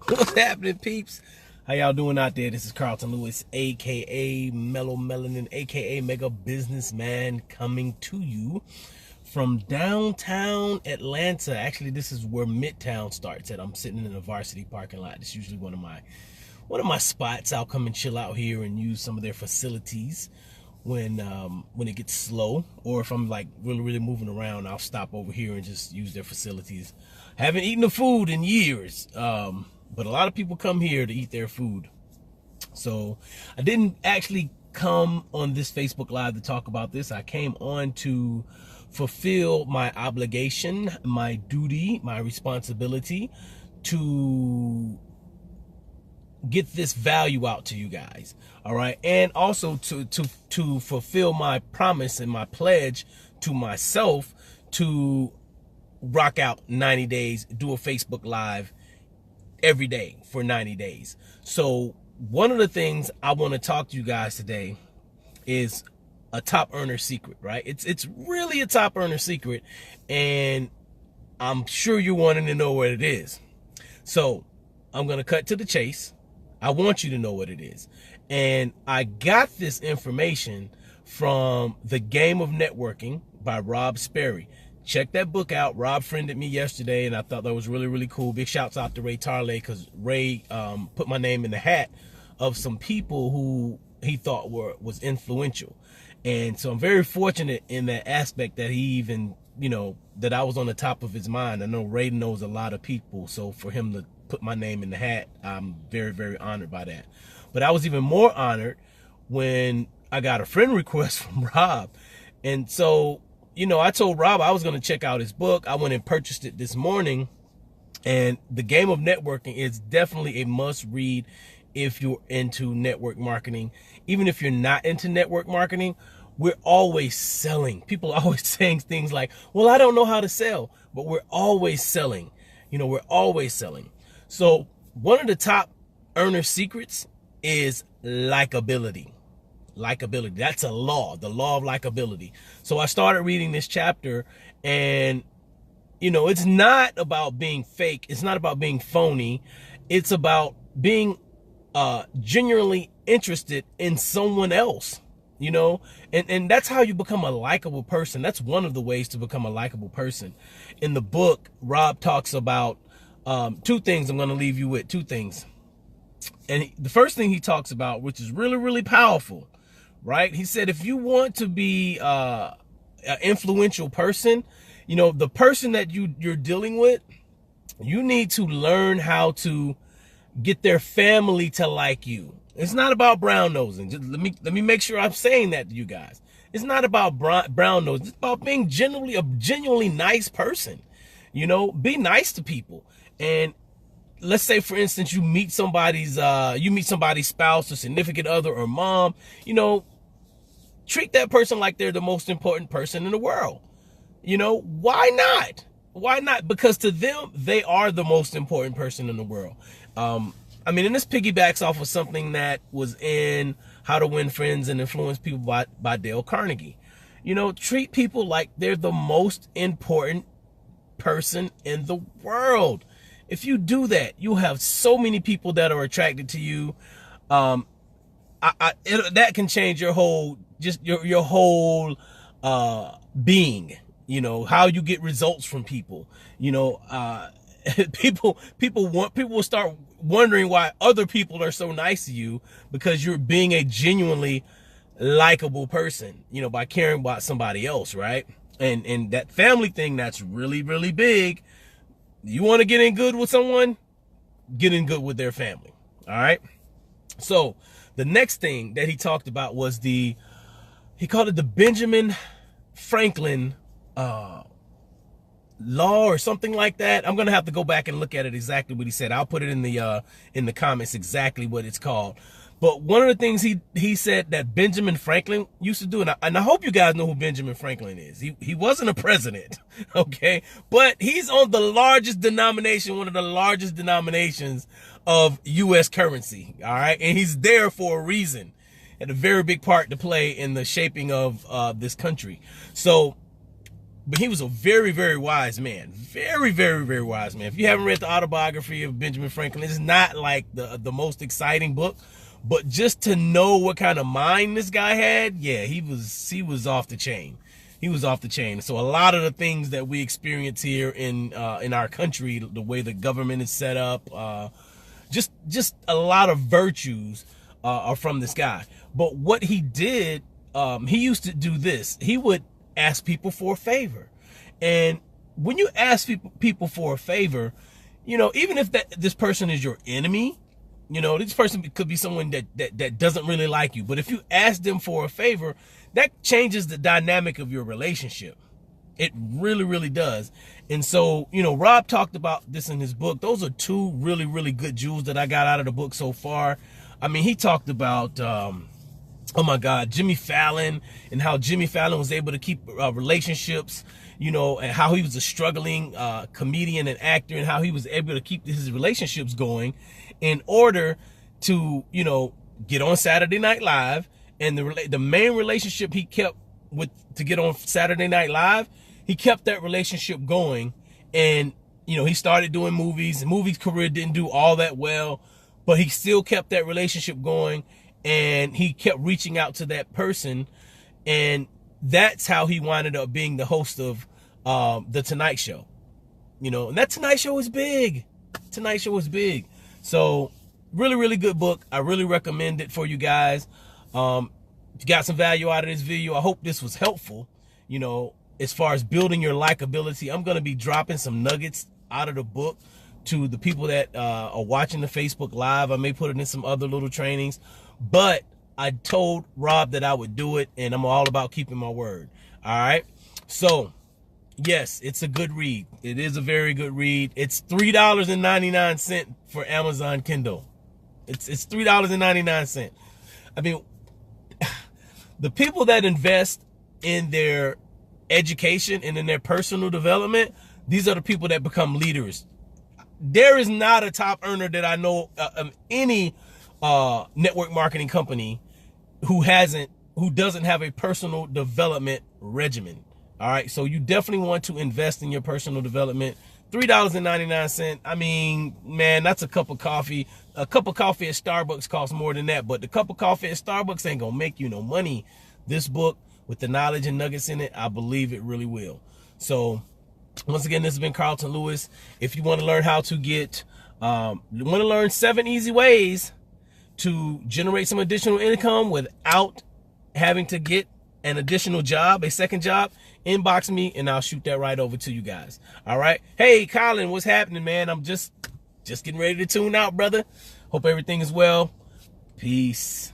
What's happening, peeps? How y'all doing out there? This is Carlton Lewis, aka Mellow Melanin, aka Mega Businessman, coming to you from downtown Atlanta. Actually, this is where Midtown starts at. I'm sitting in the Varsity parking lot. It's usually one of my spots. I'll come and chill out here and use some of their facilities when it gets slow, or if I'm like really moving around, I'll stop over here and just use their facilities. Haven't eaten the food in years, but a lot of people come here to eat their food. So I didn't actually come on this Facebook Live to talk about this. I came on to fulfill my obligation, my duty, my responsibility to get this value out to you guys. All right. And also to fulfill my promise and my pledge to myself to rock out 90 days, do a Facebook Live every day for 90 days. So one of the things I want to talk to you guys today is a top earner secret, right? It's really a top earner secret, and I'm sure you're wanting to know what it is. So I'm going to cut to the chase. I want you to know what it is. And I got this information from The Game of Networking by Rob Sperry. Check that book out. Rob friended me yesterday, and I thought that was really cool. Big shouts out to Ray Tarley, because Ray put my name in the hat of some people who he thought was influential. And so I'm very fortunate in that aspect that he even, that I was on the top of his mind. I know Ray knows a lot of people, so for him to put my name in the hat, I'm very honored by that. But I was even more honored when I got a friend request from Rob. And so, I told Rob I was going to check out his book. I went and purchased it this morning. And The Game of Networking is definitely a must read if you're into network marketing. Even if you're not into network marketing, we're always selling. People are always saying things like, well, I don't know how to sell, but we're always selling. We're always selling. So one of the top earner secrets is likability. Likability. That's a law, the law of likability. So I started reading this chapter, and it's not about being fake. It's not about being phony. It's about being genuinely interested in someone else, and that's how you become a likable person. That's one of the ways to become a likable person. In the book, Rob talks about two things. I'm going to leave you with two things. And the first thing he talks about, which is really powerful, right? He said, if you want to be an influential person, the person that you're dealing with, you need to learn how to get their family to like you. It's not about brown nosing. Just let me make sure I'm saying that to you guys. It's not about brown nosing. It's about being a genuinely nice person. Be nice to people. And let's say, for instance, you meet somebody's spouse or significant other or mom, treat that person like they're the most important person in the world. Why not? Why not? Because to them, they are the most important person in the world. And this piggybacks off of something that was in How to Win Friends and Influence People by Dale Carnegie. Treat people like they're the most important person in the world. If you do that, you'll have so many people that are attracted to you. That can change your whole, your whole being. How you get results from people. People will start wondering why other people are so nice to you, because you're being a genuinely likable person, by caring about somebody else, right? And that family thing, that's really big. You want to get in good with someone, get in good with their family. All right. So the next thing that he talked about was he called it the Benjamin Franklin law or something like that. I'm gonna have to go back and look at it exactly what he said. I'll put it in the comments exactly what it's called. But one of the things he said that Benjamin Franklin used to do, and I hope you guys know who Benjamin Franklin is. He wasn't a president, okay? But he's on the largest denomination, one of the largest denominations of U.S. currency, all right? And he's there for a reason, and a very big part to play in the shaping of this country. So But he was a very, very wise man. Very, very, very wise man. If you haven't read the autobiography of Benjamin Franklin, it's not like the most exciting book. But just to know what kind of mind this guy had, yeah, he was off the chain. He was off the chain. So a lot of the things that we experience here in our country, the way the government is set up, just a lot of virtues are from this guy. But what he did, he used to do this. He would ask people for a favor. And when you ask people for a favor, you know, even if this person is your enemy, you know, this person could be someone that doesn't really like you. But if you ask them for a favor, that changes the dynamic of your relationship. It really, really does. And so, you know, Rob talked about this in his book. Those are two really, really good jewels that I got out of the book so far. I mean, he talked about, oh my God, Jimmy Fallon, and how Jimmy Fallon was able to keep relationships, you know, and how he was a struggling comedian and actor, and how he was able to keep his relationships going in order to, you know, get on Saturday Night Live. And the main relationship he kept to get on Saturday Night Live, he kept that relationship going. And, you know, he started doing movies. The movie career didn't do all that well, but he still kept that relationship going. And he kept reaching out to that person. And that's how he wound up being the host of The Tonight Show. You know, and that Tonight Show is big. Tonight Show is big. So really, really good book. I really recommend it for you guys. If you got some value out of this video, I hope this was helpful, you know, as far as building your likability. I'm going to be dropping some nuggets out of the book to the people that are watching the Facebook Live. I may put it in some other little trainings, but I told Rob that I would do it, and I'm all about keeping my word. All right. So yes, it's a good read. It is a very good read. It's $3.99 for Amazon Kindle. It's $3.99. I mean, the people that invest in their education and in their personal development, these are the people that become leaders. There is not a top earner that I know of any network marketing company who doesn't have a personal development regimen. All right, so you definitely want to invest in your personal development. $3.99. I mean, man, that's a cup of coffee. A cup of coffee at Starbucks costs more than that, but the cup of coffee at Starbucks ain't gonna make you no money. This book, with the knowledge and nuggets in it, I believe it really will. So once again, this has been Carlton Lewis. If you want to learn how to get, you want to learn 7 easy ways to generate some additional income without having to get an additional job, a second job, inbox me and I'll shoot that right over to you guys. All right. Hey, Colin, what's happening, man? I'm just getting ready to tune out, brother. Hope everything is well. Peace.